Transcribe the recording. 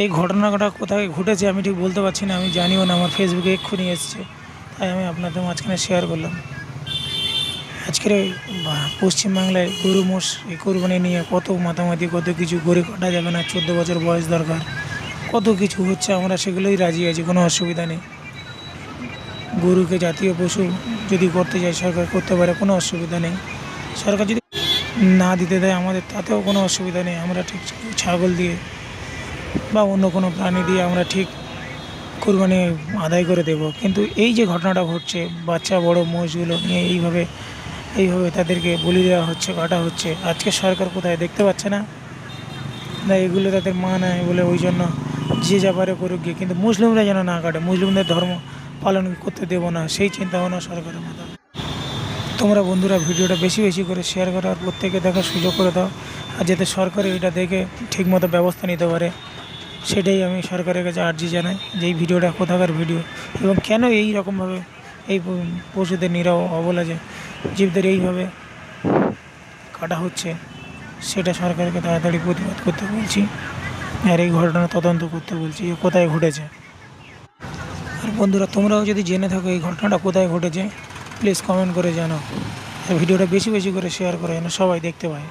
এই ঘটনাটা কোথায় ঘটেছে আমি ঠিক বলতে পারছি না, আমি জানিও না। আমার ফেসবুকে এক্ষুনি এসছে, তাই আমি আপনাদের মাঝখানে শেয়ার করলাম। আজকের এই পশ্চিমবাংলায় গরু মোষ এই কোরবানি নিয়ে কত মাতামাতি, কত কিছু, গরু কাটা যাবে না, 14 বছর বয়স দরকার, কত কিছু হচ্ছে। আমরা সেগুলোই রাজি আছি, কোনো অসুবিধা নেই। গরুকে জাতীয় পশু যদি করতে চায় সরকার করতে পারে, কোনো অসুবিধা নেই। সরকার যদি না দিতে দেয় আমাদের, তাতেও কোনো অসুবিধা নেই। আমরা ঠিক ছাগল দিয়ে বা অন্য কোনো প্রাণী দিয়ে আমরা ঠিক কোরবানি আদায় করে দেব। কিন্তু এই যে ঘটনাটা ঘটছে, বাচ্চা বড় মোষগুলো নিয়ে এইভাবে তাদেরকে বলি দেওয়া হচ্ছে, কাটা হচ্ছে, আজকে সরকার কোথায় দেখতে পাচ্ছে না? না, এগুলো তাদের মানায় বলে ওই জন্য যে যা পারে করুক গিয়ে, কিন্তু মুসলিমরা যেন না কাটে, মুসলিমদের ধর্ম পালন করতে দেবো না, সেই চিন্তা ভাবনা সরকারের মাথায়। তোমরা বন্ধুরা ভিডিওটা বেশি বেশি করে শেয়ার করো, আর প্রত্যেকে দেখার সুযোগ করে দাও, আর যাতে সরকার এটা দেখে ঠিকমতো ব্যবস্থা নিতে পারে, সেটাই আমি সরকারের কাছে আর্জি জানাই যে এই ভিডিওটা কোথাকার ভিডিও, এবং কেন এই রকমভাবে এই পশুদের নিরহ অবলা যে জীবদের এইভাবে কাটা হচ্ছে, সেটা সরকারকে তাড়াতাড়ি প্রতিবাদ করতে বলছি। আর এই ঘটনা তদন্ত করতে বলছি যে কোথায় ঘটেছে। আর বন্ধুরা, তোমরাও যদি জেনে থাকো এই ঘটনাটা কোথায় ঘটেছে, প্লিজ কমেন্ট করে জানাও। আর ভিডিওটা বেশি বেশি করে শেয়ার করে যেন সবাই দেখতে পায়।